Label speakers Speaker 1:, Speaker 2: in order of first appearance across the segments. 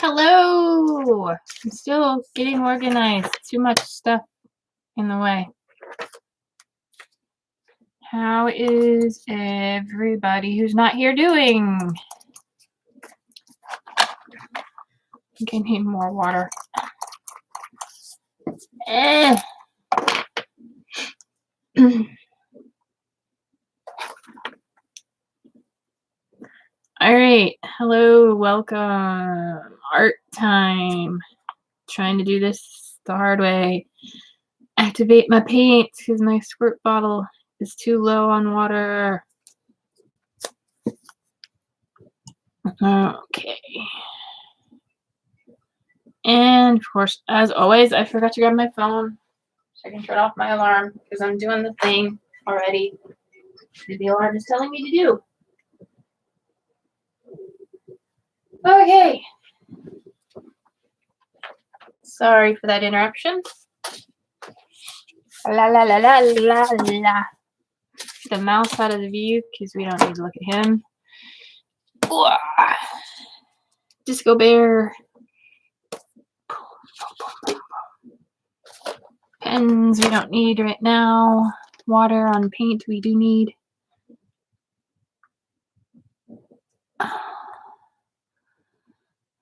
Speaker 1: Hello! I'm still getting organized. Too much stuff in the way. How is everybody who's not here doing? I think I need more water. All right. Hello. Welcome. Art time. Trying to do this the hard way. Activate my paint because my squirt bottle is too low on water. Okay. And of course, as always, I forgot to grab my phone so I can turn off my alarm because I'm doing the thing already that the alarm is telling me to do. Okay. Sorry for that interruption. La la la la la la. The mouse out of the view because we don't need to look at him. Disco bear. Pens we don't need right now. Water on paint we do need.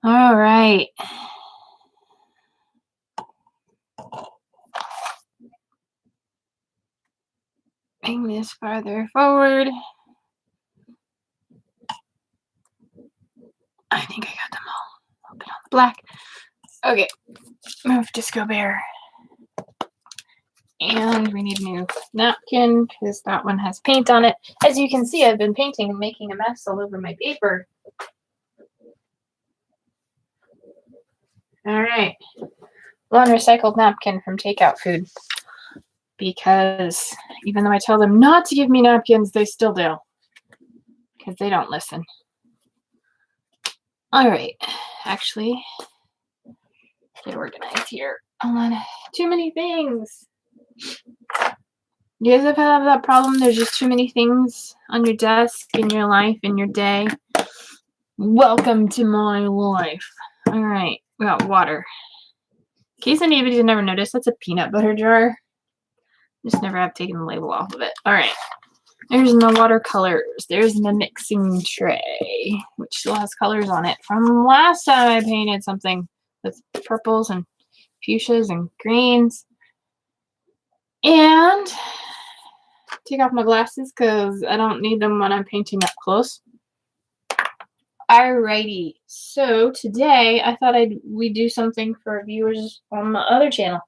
Speaker 1: All right. Bring this farther forward. I think I got them all. Open on the black. Okay. Move Disco Bear. And we need a new napkin because that one has paint on it. As you can see, I've been painting and making a mess all over my paper. All right. One recycled napkin from takeout food. Because even though I tell them not to give me napkins, they still do. Because they don't listen. All right. Actually, get organized here. Too many things. You guys have had that problem? There's just too many things on your desk, in your life, in your day. Welcome to my life. All right. We got water. In case anybody's never noticed, that's a peanut butter jar. Just never have taken the label off of it. All right. There's my watercolors. There's my mixing tray, which still has colors on it from last time I painted something with purples and fuchsias and greens. And take off my glasses because I don't need them when I'm painting up close. Alrighty. So today I thought we'd do something for viewers on my other channel.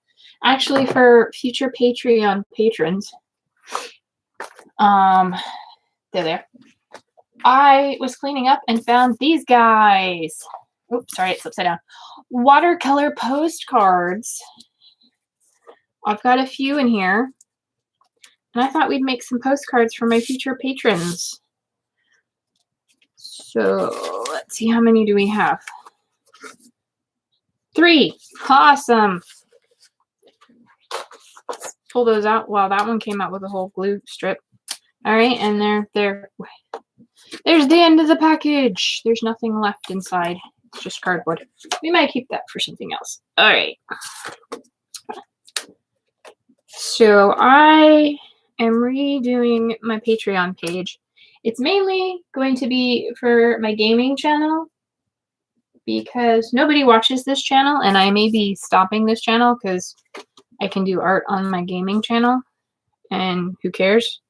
Speaker 1: Actually, for future Patreon patrons. There. I was cleaning up and found these guys. Oops, sorry, it's upside down. Watercolor postcards. I've got a few in here. And I thought we'd make some postcards for my future patrons. So, let's see, how many do we have? 3. Awesome. Let's pull those out. Wow, that one came out with a whole glue strip. All right, and there's the end of the package. There's nothing left inside. It's just cardboard. We might keep that for something else. All right. So I am redoing my Patreon page. It's mainly going to be for my gaming channel because nobody watches this channel, and I may be stopping this channel because I can do art on my gaming channel, and who cares?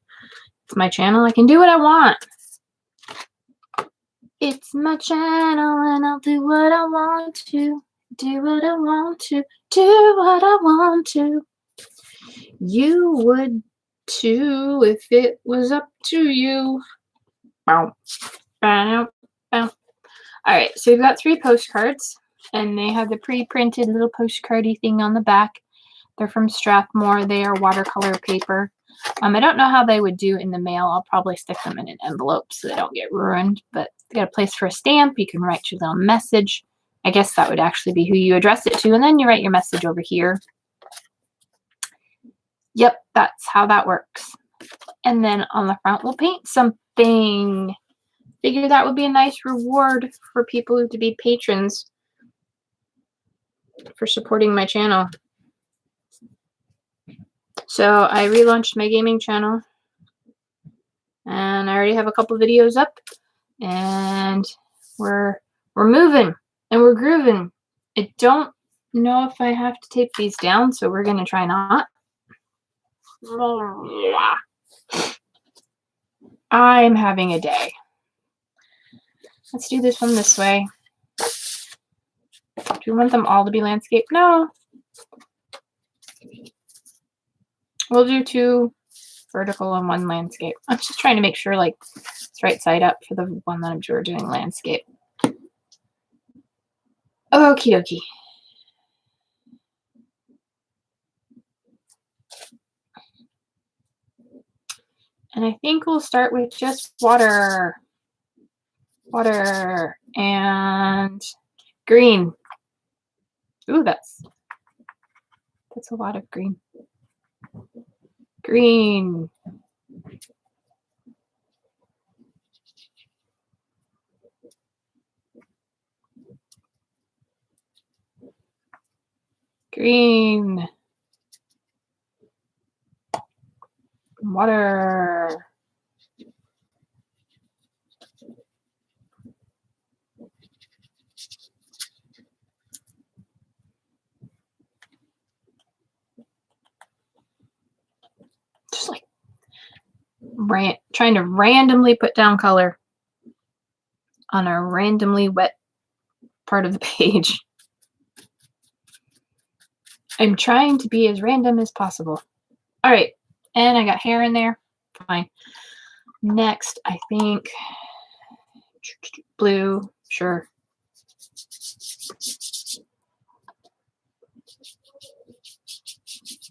Speaker 1: It's my channel. I can do what I want. It's my channel, and I'll do what I want to. Do what I want to. Do what I want to. You would too if it was up to you. Bow. Bow. Bow. Alright, so we've got 3 postcards, and they have the pre-printed little postcardy thing on the back. They're from Strathmore. They are watercolor paper. I don't know how they would do in the mail. I'll probably stick them in an envelope so they don't get ruined. But they got a place for a stamp. You can write your little message. I guess that would actually be who you address it to. And then you write your message over here. Yep, that's how that works. And then on the front, we'll paint something. Figure that would be a nice reward for people to be patrons. for supporting my channel. So I relaunched my gaming channel, and I already have a couple videos up, and we're moving and we're grooving. I don't know if I have to tape these down, so we're gonna try not. I'm having a day. Let's do this one this way. Do you want them all to be landscape? No. We'll do 2 vertical and 1 landscape. I'm just trying to make sure like it's right side up for the one that we're doing landscape. Okie dokie. And I think we'll start with just water. Water and green. Ooh, that's a lot of green. Green. Green. Water. Just like trying to randomly put down color on a randomly wet part of the page. I'm trying to be as random as possible. All right, and I got hair in there. Fine. Next, I think blue. Sure.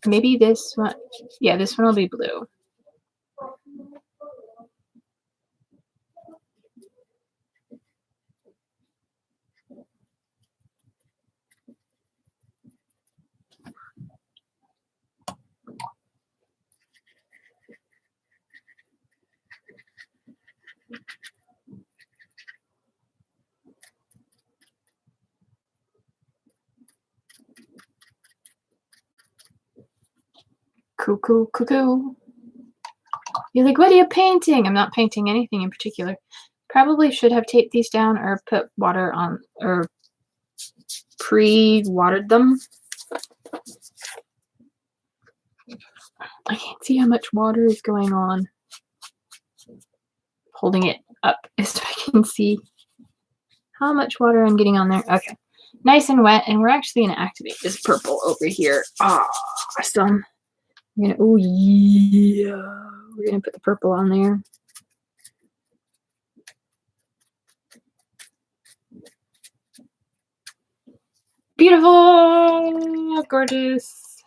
Speaker 1: Maybe this one. Yeah, this one will be blue. Cuckoo, cuckoo. You're like, what are you painting? I'm not painting anything in particular. Probably should have taped these down or put water on or pre-watered them. I can't see how much water is going on. Holding it up so I can see how much water I'm getting on there. Okay. Nice and wet, and we're actually going to activate this purple over here. Awesome. Oh yeah. We're going to put the purple on there. Beautiful. Gorgeous.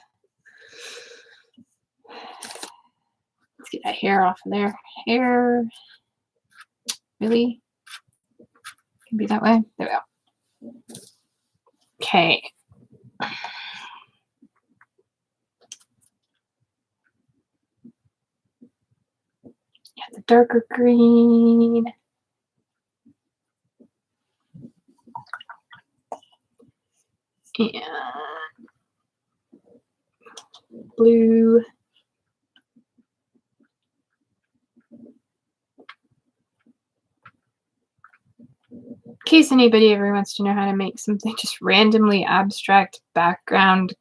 Speaker 1: Let's get that hair off of there. Hair. Really? Can be that way. There we go. Okay. Yeah, the darker green. And blue. In case anybody ever wants to know how to make something just randomly abstract background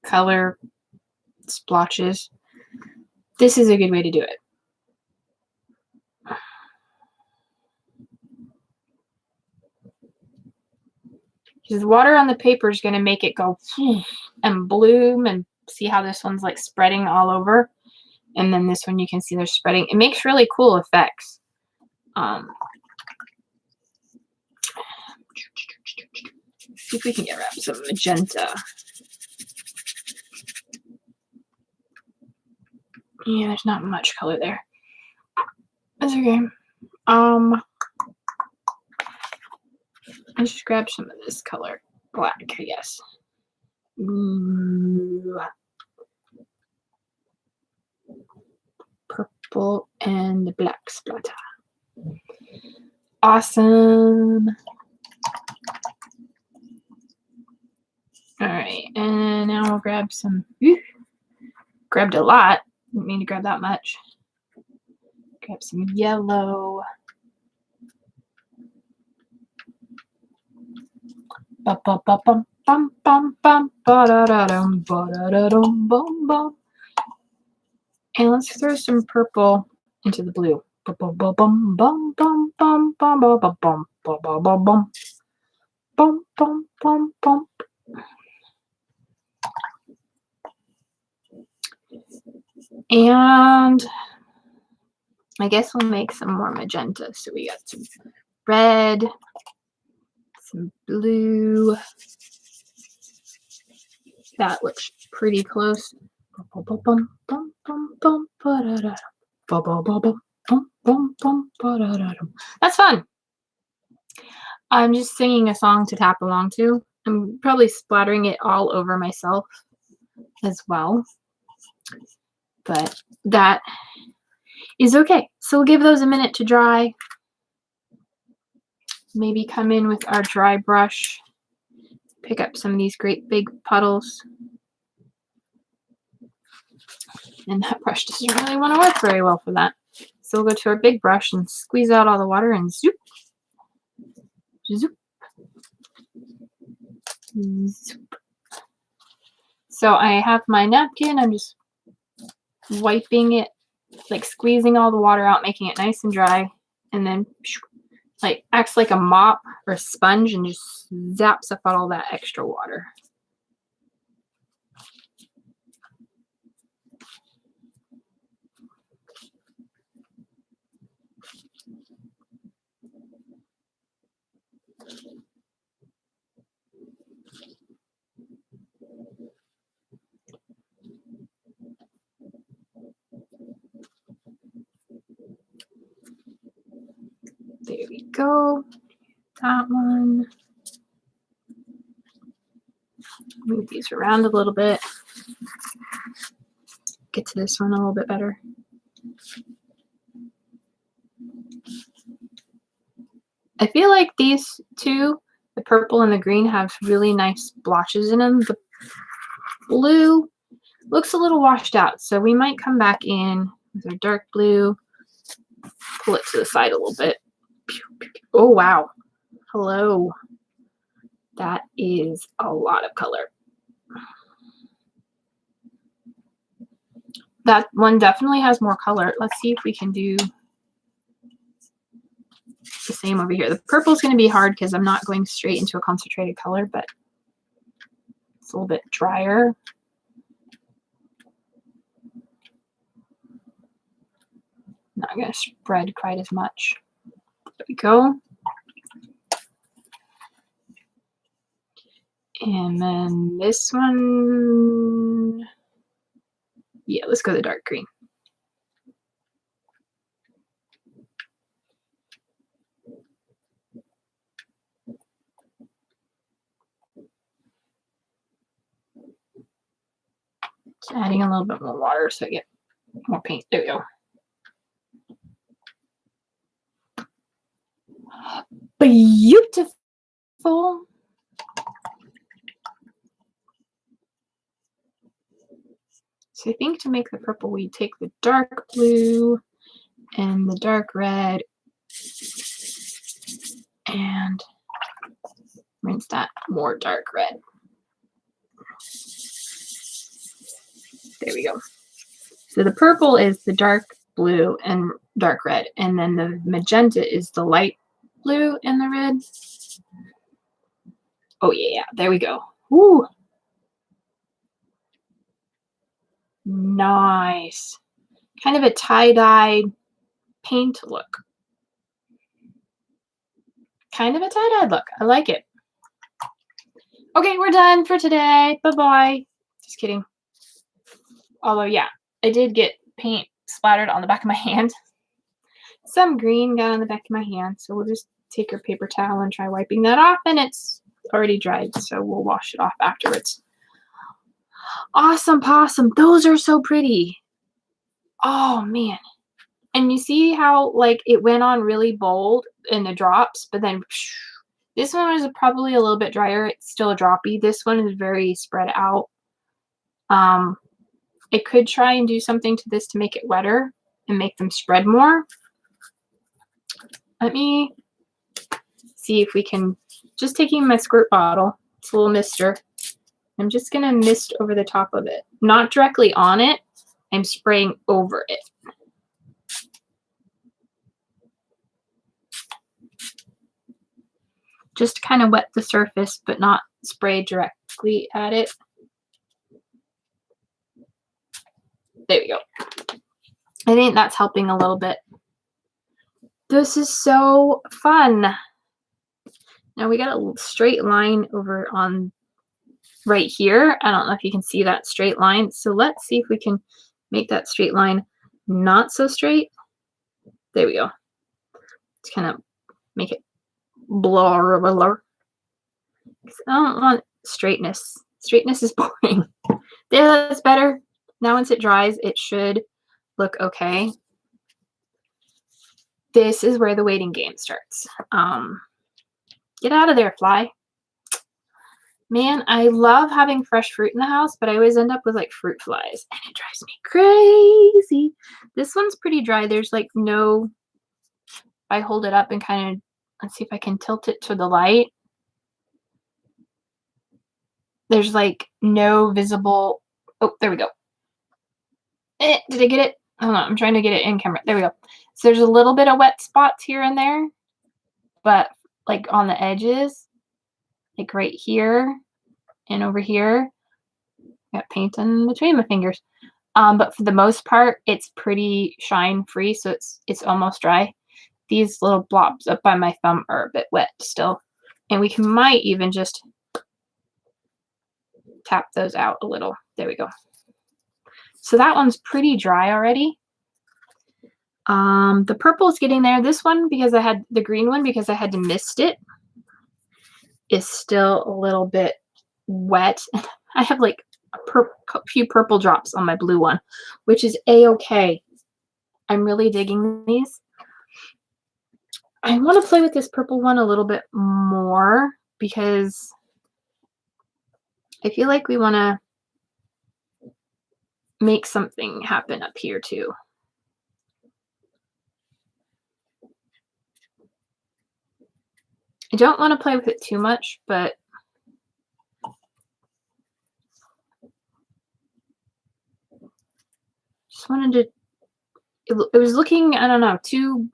Speaker 1: color splotches, this is a good way to do it. Because water on the paper is going to make it go and bloom, and see how this one's like spreading all over, and then this one you can see they're spreading. It makes really cool effects. See if we can get around some magenta. Yeah, there's not much color there. That's okay. Let's just grab some of this color. Black, I guess. Ooh. Purple and black splatter. Awesome. All right, and now we'll grab some. Grabbed a lot. Didn't mean to grab that much. Grab some yellow. Bum bum bum bum bum bum bum ba da da dum ba da da dum bum bum. And let's throw some purple into the blue. Bum bum bum bum bum bum bum bum bum bum bum bum bum bum bum bum bum bum. And I guess we'll make some more magenta. So we got some red, some blue. That looks pretty close. That's fun. I'm just singing a song to tap along to. I'm probably splattering it all over myself as well. But that is okay. So we'll give those a minute to dry. Maybe come in with our dry brush. Pick up some of these great big puddles. And that brush doesn't really want to work very well for that. So we'll go to our big brush and squeeze out all the water and zoop. Zoop. Zoop. So I have my napkin. I'm just wiping it, like squeezing all the water out, making it nice and dry. And then like acts like a mop or a sponge and just zaps up all that extra water. There we go. That one. Move these around a little bit. Get to this one a little bit better. I feel like these two, the purple and the green, have really nice blotches in them. The blue looks a little washed out, so we might come back in with our dark blue. Pull it to the side a little bit. Oh, wow. Hello. That is a lot of color. That one definitely has more color. Let's see if we can do the same over here. The purple is going to be hard because I'm not going straight into a concentrated color, but it's a little bit drier. Not going to spread quite as much. There we go. And then this one, yeah, let's go the dark green. Just adding a little bit more water so I get more paint. There we go. Beautiful. So I think to make the purple, we take the dark blue and the dark red and rinse that more dark red. There we go. So the purple is the dark blue and dark red, and then the magenta is the light blue and the red. Oh yeah, there we go. Woo! Nice. Kind of a tie-dyed paint look. Kind of a tie-dyed look. I like it. Okay, we're done for today. Bye-bye. Just kidding. Although, yeah, I did get paint splattered on the back of my hand. Some green got on the back of my hand, so we'll just take our paper towel and try wiping that off, and it's already dried, so we'll wash it off afterwards. Awesome possum. Those are so pretty. Oh, man. And you see how, like, it went on really bold in the drops, but then This one is probably a little bit drier. It's still droppy. This one is very spread out. I could try and do something to this to make it wetter and make them spread more. Let me see if we can, just taking my squirt bottle, it's a little mister. I'm just gonna mist over the top of it. Not directly on it, I'm spraying over it. Just to kind of wet the surface, but not spray directly at it. There we go. I think that's helping a little bit. This is so fun. Now we got a straight line over on right here. I don't know if you can see that straight line. So let's see if we can make that straight line not so straight. There we go. Let's kind of make it blur. I don't want straightness. Straightness is boring. There, that's better. Now once it dries, it should look okay. This is where the waiting game starts. Get out of there, fly. Man, I love having fresh fruit in the house, but I always end up with like fruit flies, and it drives me crazy. This one's pretty dry. There's like no, if I hold it up and kind of, let's see if I can tilt it to the light. There's like no visible, oh, there we go. Did I get it? Hold on, I'm trying to get it in camera. There we go. So there's a little bit of wet spots here and there, but like on the edges, like right here and over here. Got paint in between my fingers. But for the most part, it's pretty shine free, so it's almost dry. These little blobs up by my thumb are a bit wet still. And we might even just tap those out a little. There we go. So that one's pretty dry already. The purple is getting there. This one, because I had the green one, because I had to mist it, is still a little bit wet. I have like a few purple drops on my blue one, which is a-okay. I'm really digging these. I want to play with this purple one a little bit more because I feel like we want to make something happen up here too. I don't want to play with it too much, but just wanted to, it was looking, I don't know, too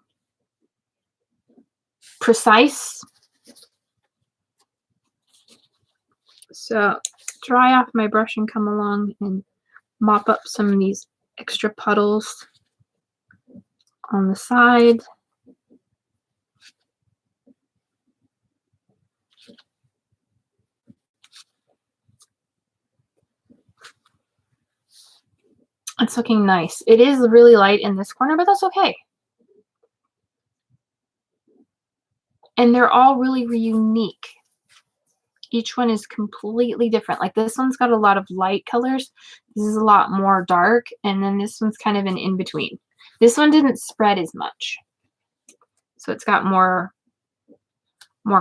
Speaker 1: precise. So dry off my brush and come along and mop up some of these extra puddles on the side. It's looking nice. It is really light in this corner, but that's okay. And they're all really unique. Each one is completely different. Like this one's got a lot of light colors. This is a lot more dark. And then this one's kind of an in-between. This one didn't spread as much. So it's got more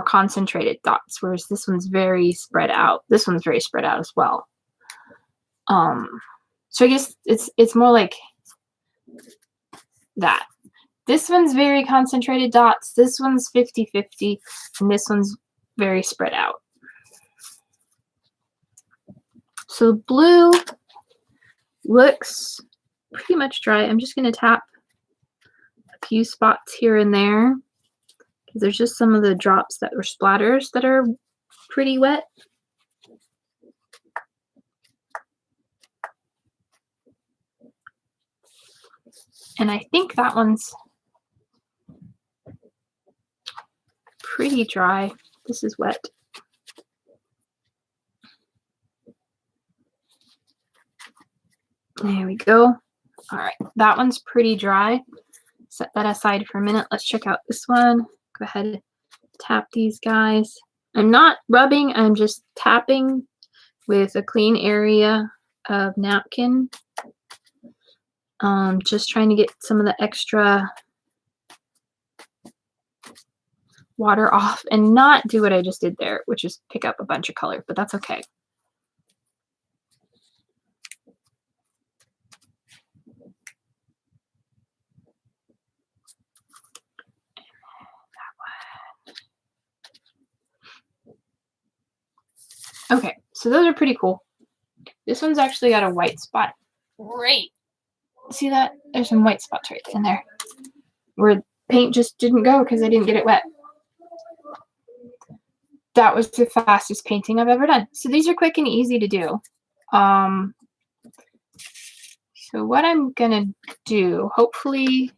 Speaker 1: concentrated dots, whereas this one's very spread out. This one's very spread out as well. So I guess it's more like that. This one's very concentrated dots. This one's 50-50, and this one's very spread out. So blue looks pretty much dry. I'm just going to tap a few spots here and there because there's just some of the drops that were splatters that are pretty wet. And I think that one's pretty dry. This is wet. There we go. All right, that one's pretty dry. Set that aside for a minute. Let's check out this one. Go ahead and tap these guys. I'm not rubbing, I'm just tapping with a clean area of napkin. Just trying to get some of the extra water off and not do what I just did there, which is pick up a bunch of color, but that's okay. Okay, so those are pretty cool. This one's actually got a white spot. Right. See that? There's some white spots right in there where paint just didn't go because I didn't get it wet. That was the fastest painting I've ever done. So these are quick and easy to do. So what I'm gonna do, hopefully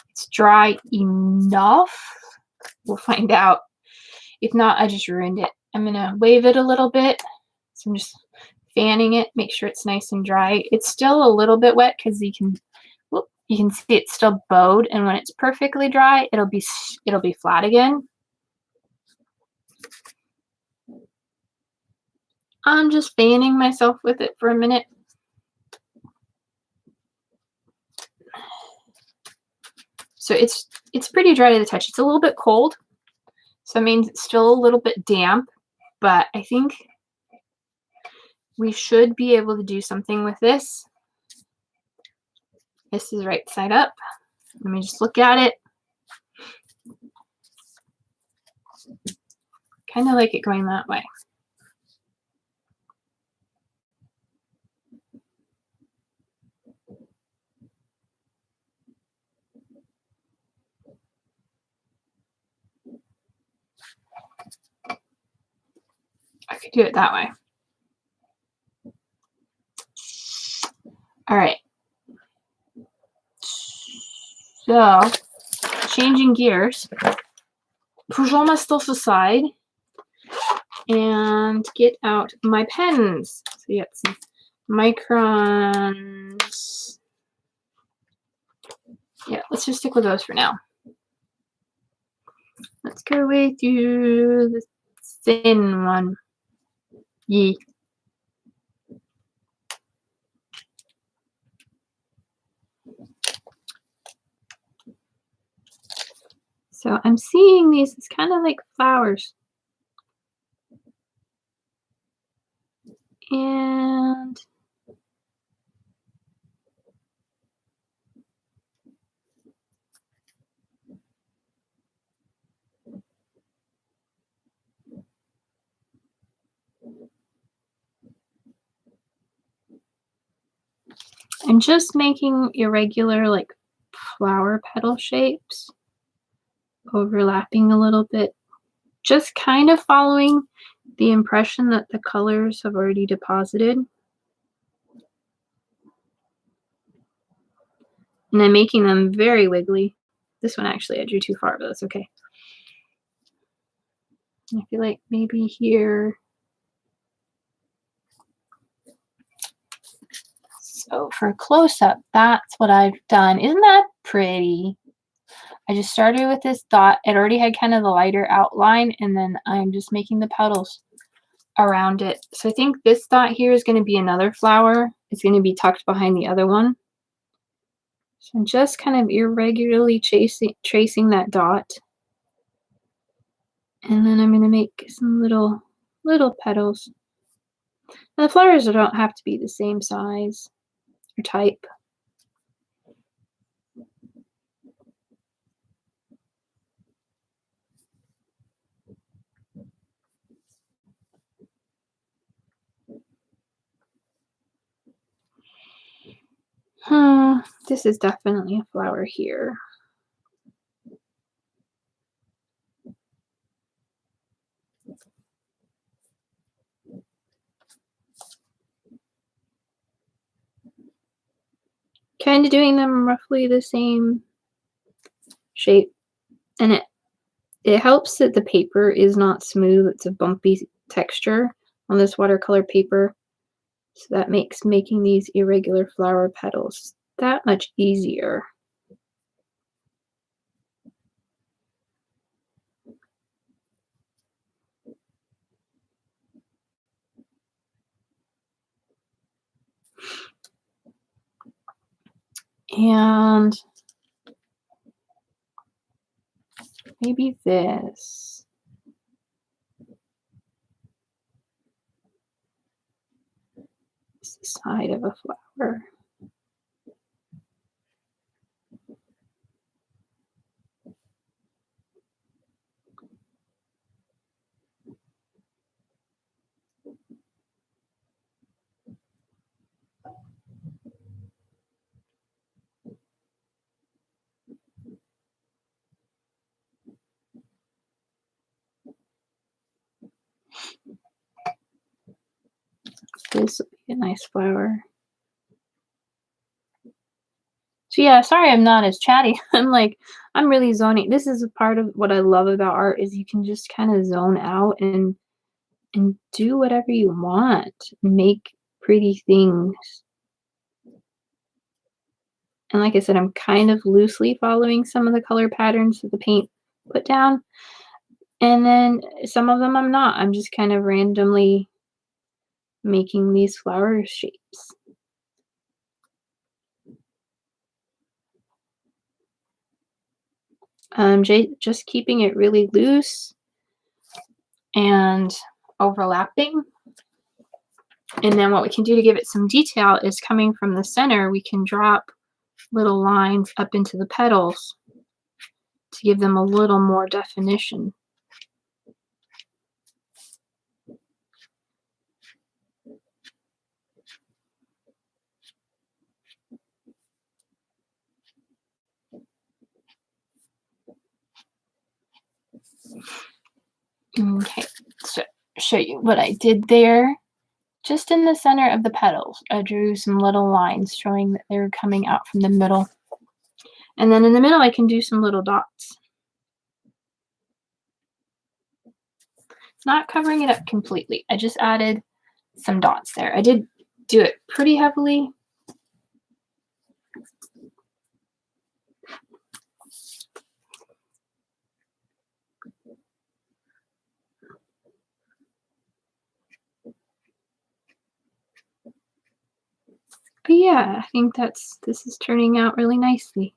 Speaker 1: it's dry enough. We'll find out. If not, I just ruined it. I'm gonna wave it a little bit. So I'm just fanning it, make sure it's nice and dry. It's still a little bit wet because you can see it's still bowed, and when it's perfectly dry, it'll be flat again. I'm just fanning myself with it for a minute. So it's pretty dry to the touch. It's a little bit cold, so it means it's still a little bit damp, but I think we should be able to do something with this. This is right side up. Let me just look at it. Kind of like it going that way. I could do it that way. All right. So, changing gears. Push all my stuff aside and get out my pens. So you got some microns. Yeah, let's just stick with those for now. Let's go with you the thin one. Yeah. So I'm seeing these, it's kind of like flowers. And I'm just making irregular like flower petal shapes, overlapping a little bit, just kind of following the impression that the colors have already deposited. And I'm making them very wiggly. This one actually I drew too far, but that's okay. I feel like maybe here. So for a close-up, that's what I've done. Isn't that pretty? I just started with this dot. It already had kind of the lighter outline, and then I'm just making the petals around it. So I think this dot here is going to be another flower. It's going to be tucked behind the other one. So I'm just kind of irregularly tracing that dot. And then I'm going to make some little petals. And the flowers don't have to be the same size or type. This is definitely a flower here. Kind of doing them roughly the same shape, and it helps that the paper is not smooth. It's a bumpy texture on this watercolor paper, so that makes making these irregular flower petals that much easier. And maybe this. It's the side of a flower. This would be a nice flower. So yeah, sorry I'm not as chatty. I'm really zoning. This is a part of what I love about art is you can just kind of zone out and do whatever you want. Make pretty things. And like I said, I'm kind of loosely following some of the color patterns that the paint put down. And then some of them I'm not. I'm just kind of randomly making these flower shapes. Just keeping it really loose and overlapping. And then what we can do to give it some detail is coming from the center, we can drop little lines up into the petals to give them a little more definition. Okay, so show you what I did there. Just in the center of the petals, I drew some little lines showing that they're coming out from the middle. And then in the middle, I can do some little dots. Not covering it up completely. I just added some dots there. I did do it pretty heavily. But yeah, I think this is turning out really nicely.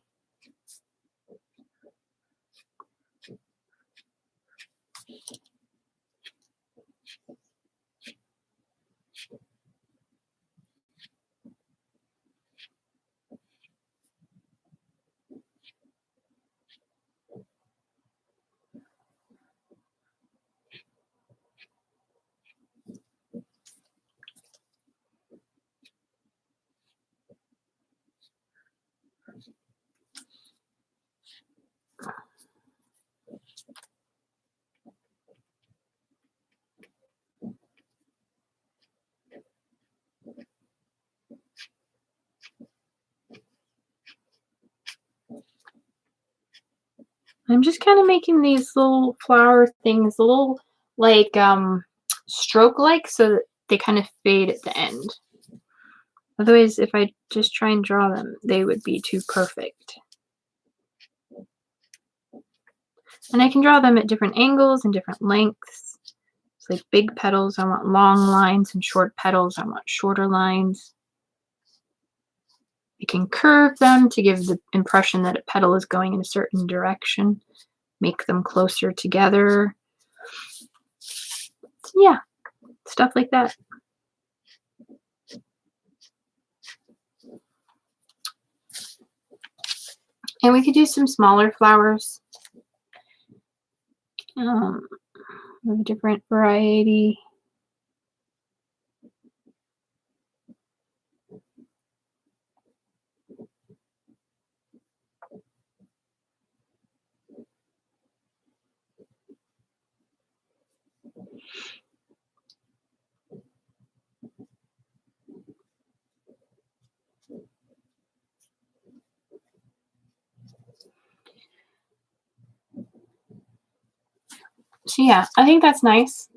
Speaker 1: I'm just kind of making these little flower things a little like stroke like so that they kind of fade at the end. Otherwise, if I just try and draw them, they would be too perfect. And I can draw them at different angles and different lengths. It's like big petals, I want long lines, and short petals, I want shorter lines. I can curve them to give the impression that a petal is going in a certain direction, make them closer together. Yeah, stuff like that. And we could do some smaller flowers. Of a different variety. So yeah, I think that's nice.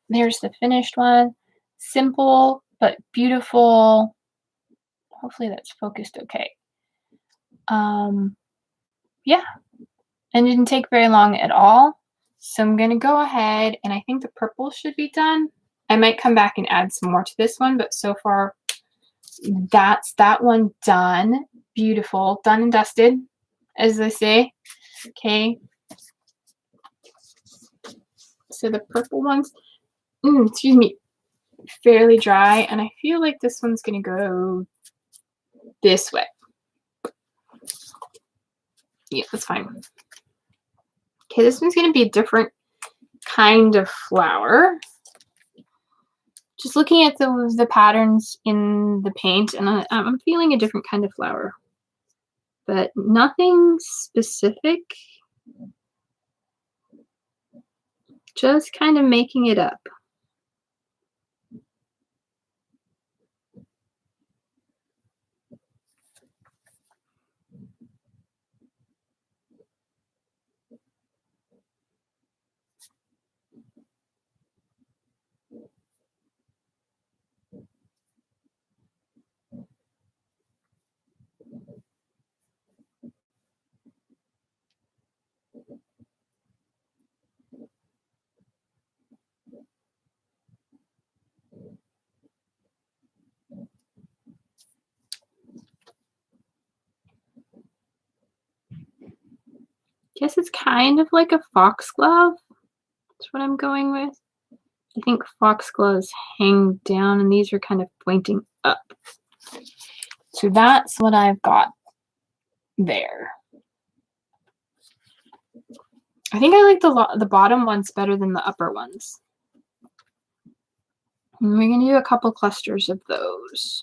Speaker 1: There's the finished one. Simple, but beautiful. Hopefully that's focused okay. Yeah, and it didn't take very long at all. So I'm gonna go ahead and I think the purple should be done. I might come back and add some more to this one, but so far that's that one done. Beautiful, done and dusted, as they say. Okay, so the purple ones, excuse me, fairly dry, and I feel like this one's gonna go this way. Yeah, that's fine. Okay, this one's gonna be a different kind of flower. Just looking at the patterns in the paint, and I'm feeling a different kind of flower, but nothing specific. Just kind of making it up. Guess it's kind of like a foxglove. That's what I'm going with. I think foxgloves hang down, and these are kind of pointing up. So that's what I've got there. I think I like the bottom ones better than the upper ones. And we're gonna do a couple clusters of those.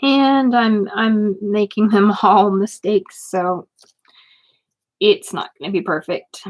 Speaker 1: And I'm making them all mistakes, so it's not gonna be perfect.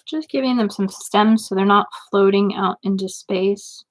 Speaker 1: Just giving them some stems so they're not floating out into space.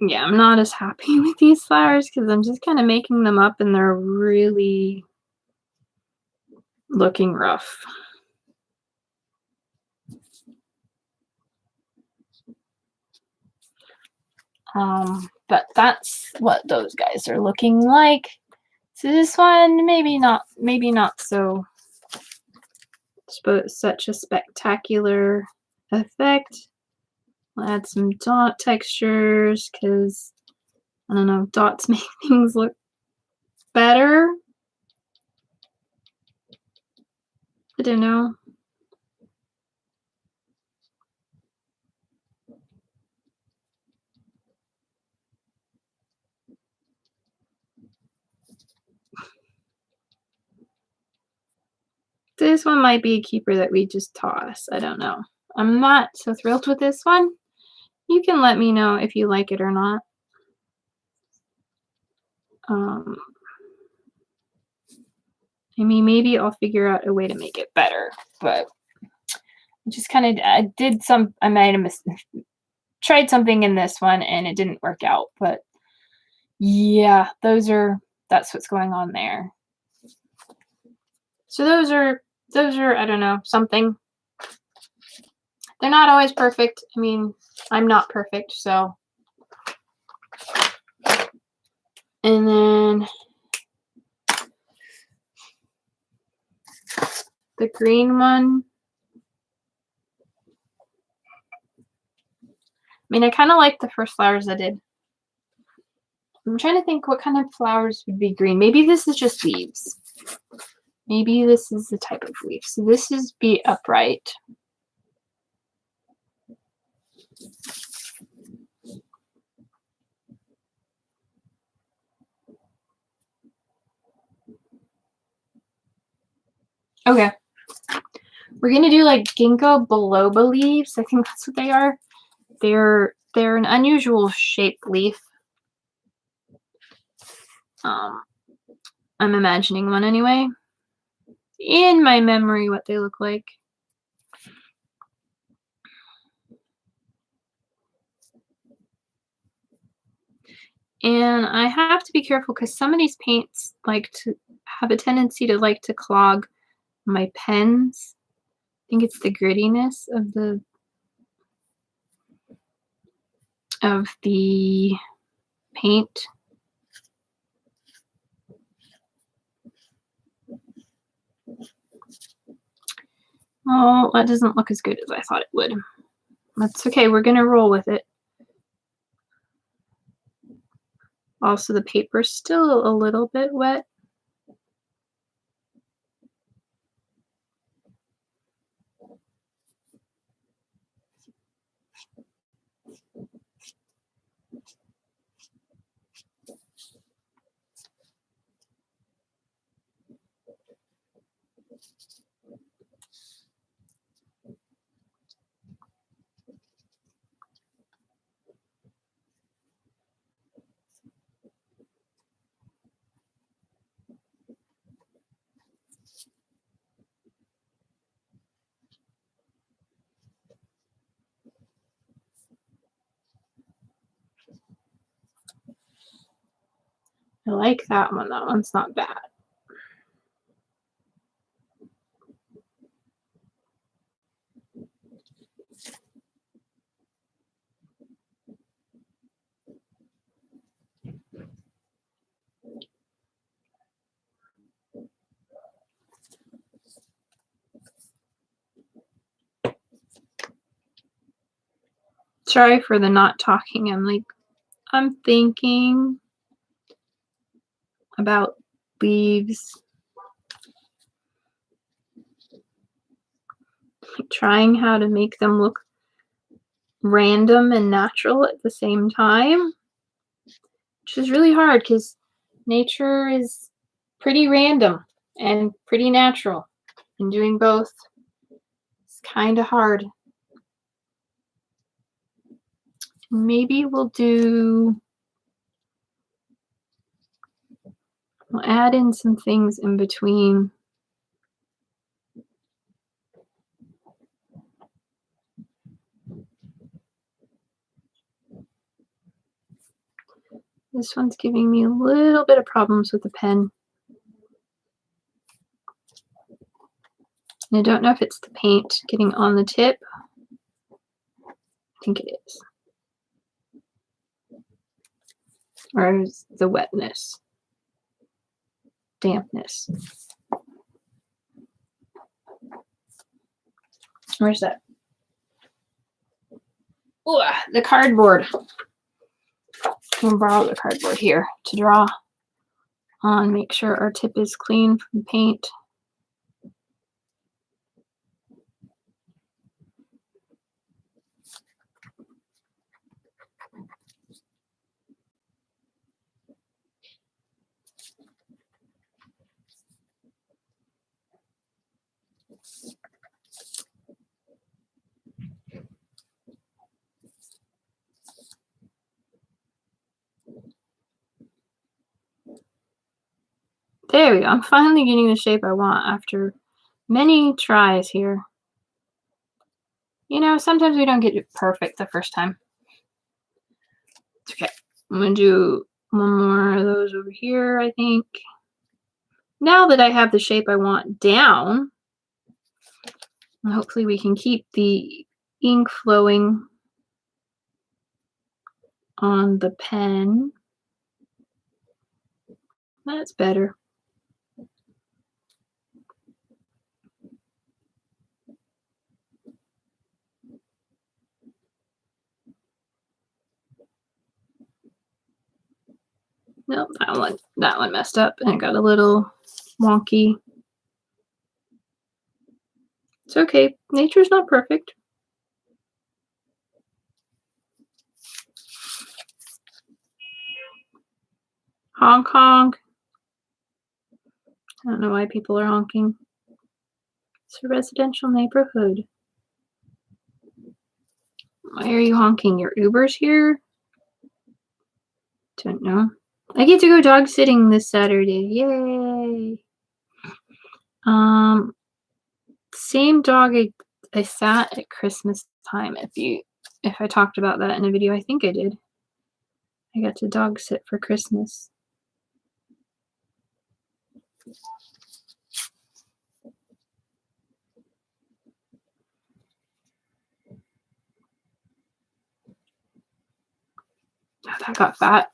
Speaker 1: Yeah, I'm not as happy with these flowers because I'm just kind of making them up and they're really looking rough. But that's what those guys are looking like. So this one, maybe not so such a spectacular effect. I'll add some dot textures because I don't know, dots make things look better. I don't know. This one might be a keeper that we just toss. I don't know. I'm not so thrilled with this one. You can let me know if you like it or not. I mean, maybe I'll figure out a way to make it better, but just kind of, I made a mistake, tried something in this one and it didn't work out, but yeah, that's what's going on there. So those are, I don't know, something. They're not always perfect. I mean, I'm not perfect, so. And then the green one. I mean, I kind of like the first flowers I did. I'm trying to think what kind of flowers would be green. Maybe this is just leaves. Maybe this is the type of leaf. So this is be upright. Okay. We're gonna do like ginkgo biloba leaves. I think that's what they are. They're an unusual shaped leaf. I'm imagining one anyway. In my memory, what they look like. And I have to be careful because some of these paints like to have a tendency to like to clog my pens. I think it's the grittiness of the paint. Oh, that doesn't look as good as I thought it would. That's okay, we're gonna roll with it. Also, the paper's still a little bit wet. I like that one. That one's not bad. Sorry for the not talking. I'm thinking about leaves. Trying how to make them look random and natural at the same time, which is really hard because nature is pretty random and pretty natural, and doing both is kind of hard. Maybe we'll add in some things in between. This one's giving me a little bit of problems with the pen. And I don't know if it's the paint getting on the tip. I think it is. Or is the wetness, dampness. Where's that? Ooh, the cardboard. We'll borrow the cardboard here to draw on, make sure our tip is clean from paint. There we go. I'm finally getting the shape I want after many tries here. You know, sometimes we don't get it perfect the first time. It's okay. I'm going to do one more of those over here, I think. Now that I have the shape I want down, hopefully we can keep the ink flowing on the pen. That's better. Nope, that one messed up and it got a little wonky. It's okay. Nature's not perfect. Honk honk. I don't know why people are honking. It's a residential neighborhood. Why are you honking? Your Uber's here? Don't know. I get to go dog sitting this Saturday. Yay! Same dog I sat at Christmas time. If I talked about that in a video, I think I did. I got to dog sit for Christmas. Oh, that got fat.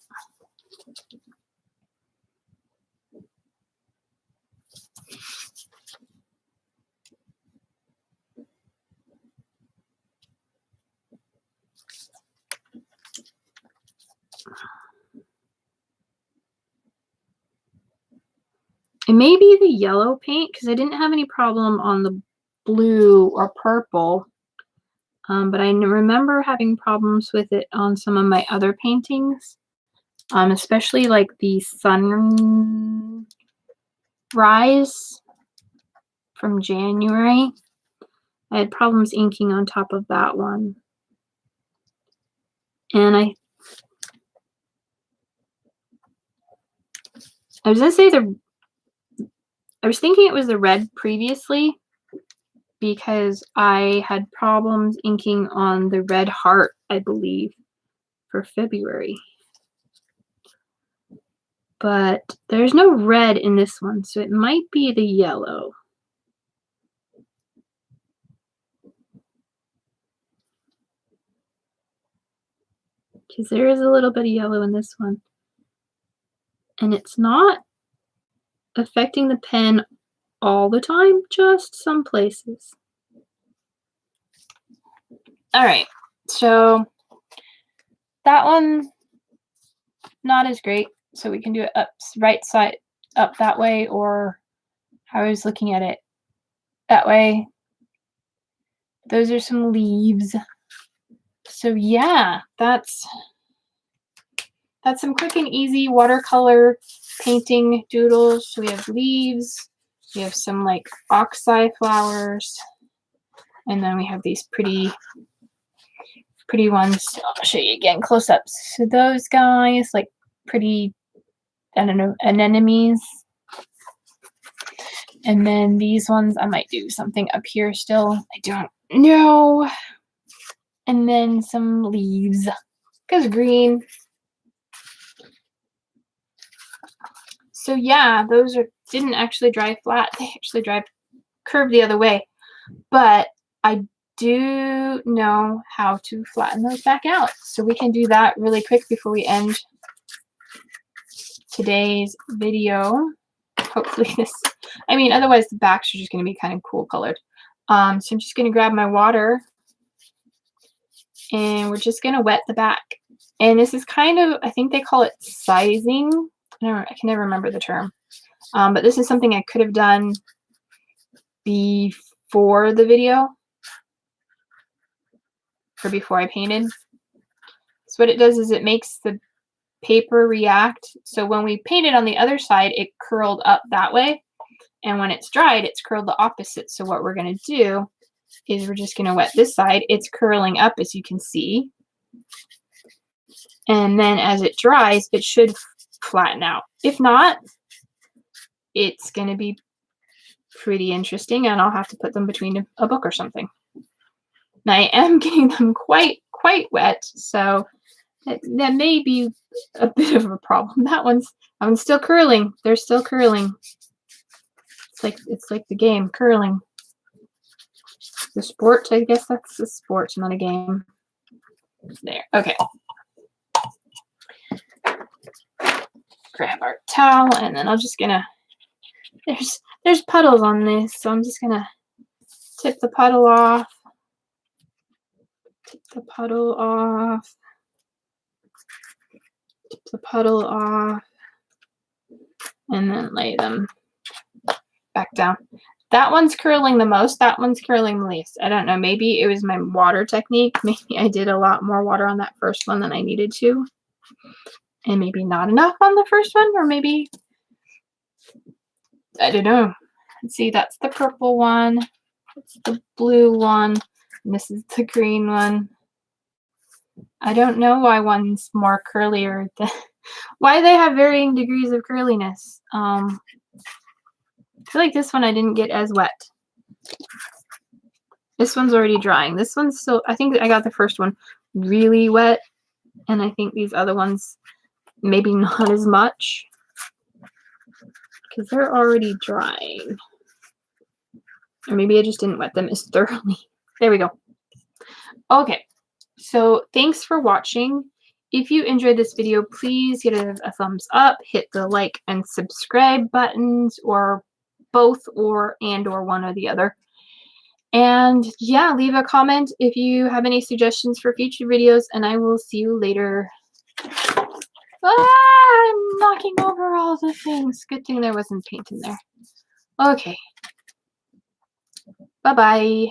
Speaker 1: It may be the yellow paint because I didn't have any problem on the blue or purple, but I remember having problems with it on some of my other paintings, especially like the sunrise from January. I had problems inking on top of that one. And I was gonna say I was thinking it was the red previously because I had problems inking on the red heart, I believe, for February. But there's no red in this one, so it might be the yellow. Because there is a little bit of yellow in this one. And it's not affecting the pen all the time, just some places. All right, so that one, not as great. So we can do it up, right side up that way, or I was looking at it that way. Those are some leaves. So yeah, that's some quick and easy watercolor painting doodles. So we have leaves, we have some like oxeye flowers, and then we have these pretty ones. I'll show you again close ups. So those guys, like pretty, I don't know, anemones. And then these ones, I might do something up here still. I don't know. And then some leaves, because green. So yeah, those didn't actually dry flat. They actually dry curved the other way. But I do know how to flatten those back out. So we can do that really quick before we end today's video. Hopefully this, I mean, otherwise the backs are just going to be kind of cool colored. So I'm just going to grab my water and we're just going to wet the back. And this is kind of, I think they call it sizing. I can never remember the term. But this is something I could have done before the video, or before I painted. So what it does is it makes the paper react. So when we painted on the other side, it curled up that way. And when it's dried, it's curled the opposite. So what we're going to do is we're just going to wet this side. It's curling up, as you can see. And then as it dries, it should flatten out. If not, it's going to be pretty interesting, and I'll have to put them between a book or something. And I am getting them quite wet, so that may be a bit of a problem. That one's still curling. They're still curling. It's like the game, curling. The sport, I guess that's the sport, not a game. There. Okay. Grab our towel, and then I'm just gonna. There's puddles on this, so I'm just gonna tip the puddle off. Tip the puddle off. Tip the puddle off, and then lay them back down. That one's curling the most. That one's curling the least. I don't know. Maybe it was my water technique. Maybe I did a lot more water on that first one than I needed to. And maybe not enough on the first one. Or maybe, I don't know. Let's see. That's the purple one. That's the blue one. And this is the green one. I don't know why one's more curlier than... Why they have varying degrees of curliness. I feel like this one I didn't get as wet. This one's already drying. This one's still, I think I got the first one really wet, and I think these other ones maybe not as much because they're already drying. Or maybe I just didn't wet them as thoroughly. There we go. Okay, so thanks for watching. If you enjoyed this video, please give it a thumbs up, hit the like and subscribe buttons, or both, or one or the other. And yeah, leave a comment if you have any suggestions for future videos, and I will see you later. I'm knocking over all the things. Good thing there wasn't paint in there. Okay. Bye-bye.